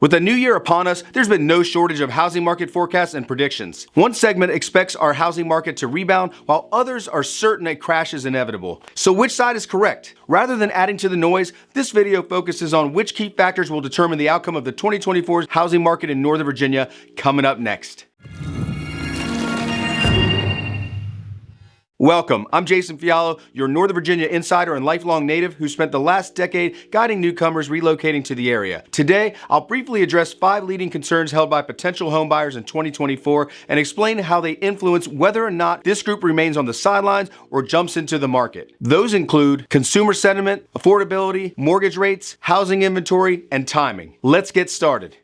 With a new year upon us, there's been no shortage of housing market forecasts and predictions. One segment expects our housing market to rebound, while others are certain a crash is inevitable. So which side is correct? Rather than adding to the noise, this video focuses on which key factors will determine the outcome of the 2024 housing market in Northern Virginia, coming up next. Welcome, I'm Jason Fiallo, your Northern Virginia insider and lifelong native who spent the last decade guiding newcomers relocating to the area. Today, I'll briefly address 5 leading concerns held by potential homebuyers in 2024 and explain how they influence whether or not this group remains on the sidelines or jumps into the market. Those include consumer sentiment, affordability, mortgage rates, housing inventory, and timing. Let's get started.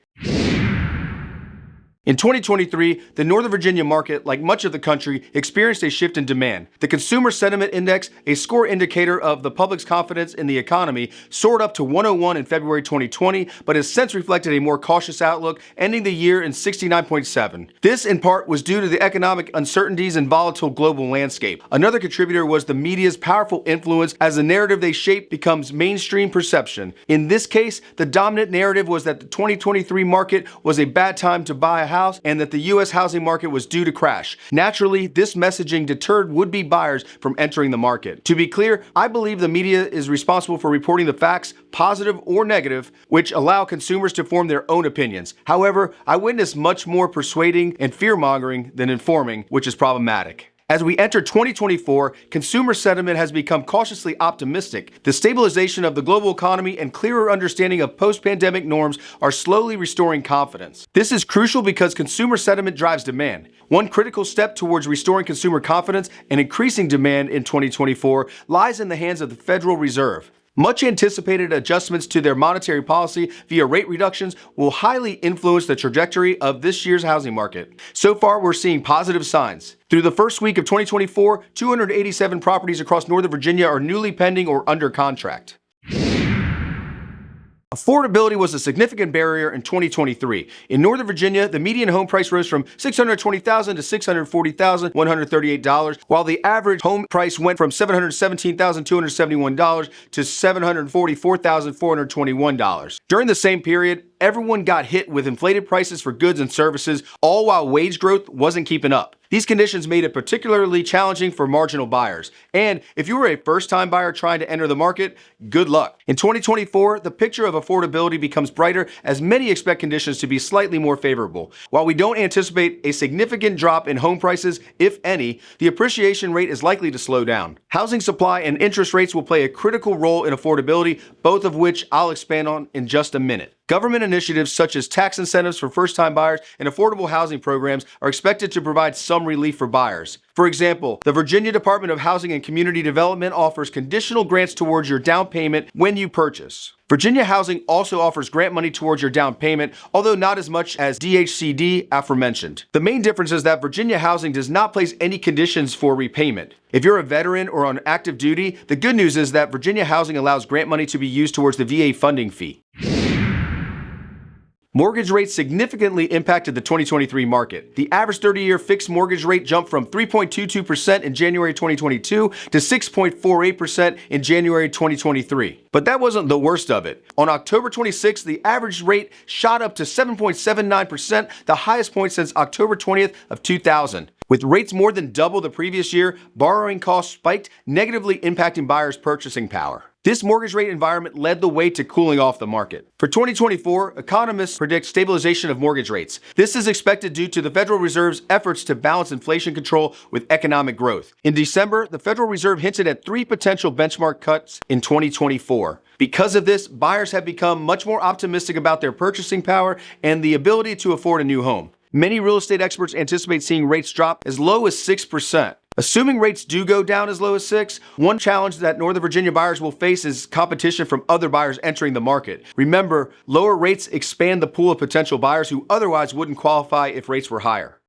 In 2023, the Northern Virginia market, like much of the country, experienced a shift in demand. The Consumer Sentiment Index, a score indicator of the public's confidence in the economy, soared up to 101 in February 2020, but has since reflected a more cautious outlook, ending the year in 69.7. This, in part, was due to the economic uncertainties and volatile global landscape. Another contributor was the media's powerful influence as the narrative they shape becomes mainstream perception. In this case, the dominant narrative was that the 2023 market was a bad time to buy a house and that the U.S. housing market was due to crash. Naturally, this messaging deterred would-be buyers from entering the market. To be clear, I believe the media is responsible for reporting the facts, positive or negative, which allow consumers to form their own opinions. However, I witnessed much more persuading and fear-mongering than informing, which is problematic. As we enter 2024, consumer sentiment has become cautiously optimistic. The stabilization of the global economy and clearer understanding of post-pandemic norms are slowly restoring confidence. This is crucial because consumer sentiment drives demand. One critical step towards restoring consumer confidence and increasing demand in 2024 lies in the hands of the Federal Reserve. Much anticipated adjustments to their monetary policy via rate reductions will highly influence the trajectory of this year's housing market. So far, we're seeing positive signs. Through the first week of 2024, 287 properties across Northern Virginia are newly pending or under contract. Affordability was a significant barrier in 2023. In Northern Virginia, the median home price rose from $620,000 to $640,138, while the average home price went from $717,271 to $744,421. During the same period, everyone got hit with inflated prices for goods and services, all while wage growth wasn't keeping up. These conditions made it particularly challenging for marginal buyers. And if you were a first-time buyer trying to enter the market, good luck. In 2024, the picture of affordability becomes brighter as many expect conditions to be slightly more favorable. While we don't anticipate a significant drop in home prices, if any, the appreciation rate is likely to slow down. Housing supply and interest rates will play a critical role in affordability, both of which I'll expand on in just a minute. Government initiatives such as tax incentives for first-time buyers and affordable housing programs are expected to provide some relief for buyers. For example, the Virginia Department of Housing and Community Development offers conditional grants towards your down payment when you purchase. Virginia Housing also offers grant money towards your down payment, although not as much as DHCD aforementioned. The main difference is that Virginia Housing does not place any conditions for repayment. If you're a veteran or on active duty, the good news is that Virginia Housing allows grant money to be used towards the VA funding fee. Mortgage rates significantly impacted the 2023 market. The average 30-year fixed mortgage rate jumped from 3.22% in January 2022 to 6.48% in January 2023. But that wasn't the worst of it. On October 26th, the average rate shot up to 7.79%, the highest point since October 20th of 2000. With rates more than double the previous year, borrowing costs spiked, negatively impacting buyers' purchasing power. This mortgage rate environment led the way to cooling off the market. For 2024, economists predict stabilization of mortgage rates. This is expected due to the Federal Reserve's efforts to balance inflation control with economic growth. In December, the Federal Reserve hinted at 3 potential benchmark cuts in 2024. Because of this, buyers have become much more optimistic about their purchasing power and the ability to afford a new home. Many real estate experts anticipate seeing rates drop as low as 6%. Assuming rates do go down as low as 6, one challenge that Northern Virginia buyers will face is competition from other buyers entering the market. Remember, lower rates expand the pool of potential buyers who otherwise wouldn't qualify if rates were higher.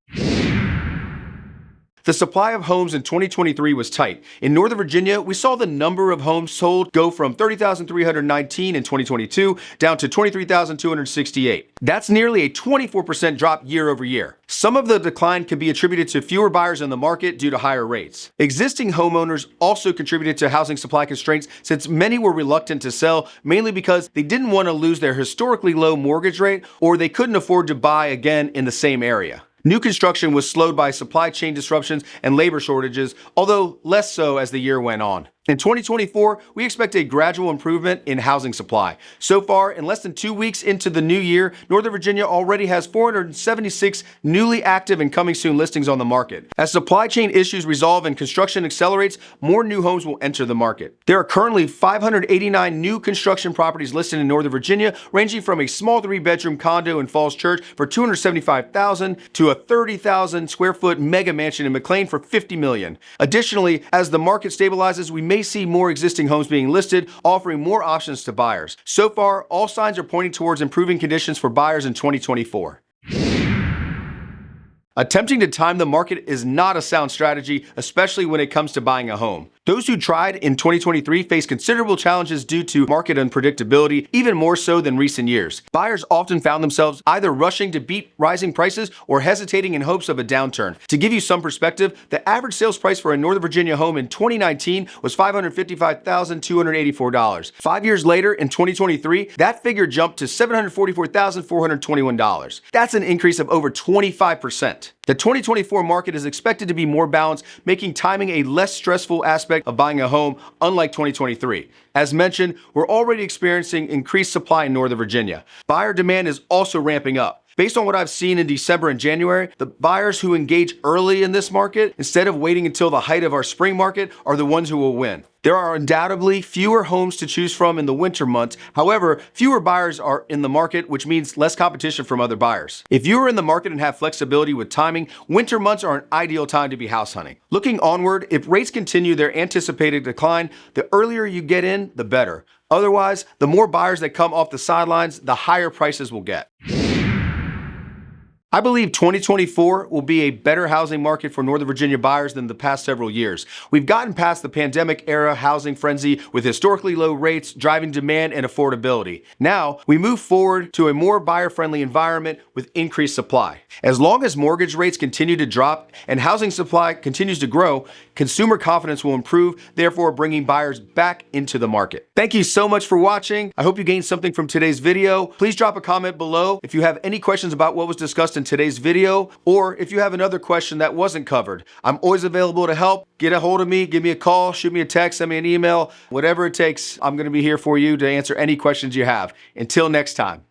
The supply of homes in 2023 was tight. In Northern Virginia, we saw the number of homes sold go from 30,319 in 2022 down to 23,268. That's nearly a 24% drop year over year. Some of the decline can be attributed to fewer buyers in the market due to higher rates. Existing homeowners also contributed to housing supply constraints since many were reluctant to sell, mainly because they didn't want to lose their historically low mortgage rate or they couldn't afford to buy again in the same area. New construction was slowed by supply chain disruptions and labor shortages, although less so as the year went on. In 2024, we expect a gradual improvement in housing supply. So far, in less than 2 weeks into the new year, Northern Virginia already has 476 newly active and coming soon listings on the market. As supply chain issues resolve and construction accelerates, more new homes will enter the market. There are currently 589 new construction properties listed in Northern Virginia, ranging from a small 3-bedroom condo in Falls Church for $275,000 to a 30,000 square foot mega mansion in McLean for $50 million. Additionally, as the market stabilizes, we may see more existing homes being listed, offering more options to buyers. So far, all signs are pointing towards improving conditions for buyers in 2024. Attempting to time the market is not a sound strategy, especially when it comes to buying a home. Those who tried in 2023 face considerable challenges due to market unpredictability, even more so than recent years. Buyers often found themselves either rushing to beat rising prices or hesitating in hopes of a downturn. To give you some perspective, the average sales price for a Northern Virginia home in 2019 was $555,284. 5 years later, in 2023, that figure jumped to $744,421. That's an increase of over 25%. The 2024 market is expected to be more balanced, making timing a less stressful aspect of buying a home, unlike 2023. As mentioned, we're already experiencing increased supply in Northern Virginia. Buyer demand is also ramping up. Based on what I've seen in December and January, the buyers who engage early in this market, instead of waiting until the height of our spring market, are the ones who will win. There are undoubtedly fewer homes to choose from in the winter months. However, fewer buyers are in the market, which means less competition from other buyers. If you are in the market and have flexibility with timing, winter months are an ideal time to be house hunting. Looking onward, if rates continue their anticipated decline, the earlier you get in, the better. Otherwise, the more buyers that come off the sidelines, the higher prices will get. I believe 2024 will be a better housing market for Northern Virginia buyers than the past several years. We've gotten past the pandemic era housing frenzy with historically low rates, driving demand and affordability. Now, we move forward to a more buyer-friendly environment with increased supply. As long as mortgage rates continue to drop and housing supply continues to grow, consumer confidence will improve, therefore bringing buyers back into the market. Thank you so much for watching. I hope you gained something from today's video. Please drop a comment below if you have any questions about what was discussed in today's video, or if you have another question that wasn't covered. I'm always available to help. Get a hold of me, give me a call, shoot me a text, send me an email, whatever it takes. I'm going to be here for you to answer any questions you have. Until next time.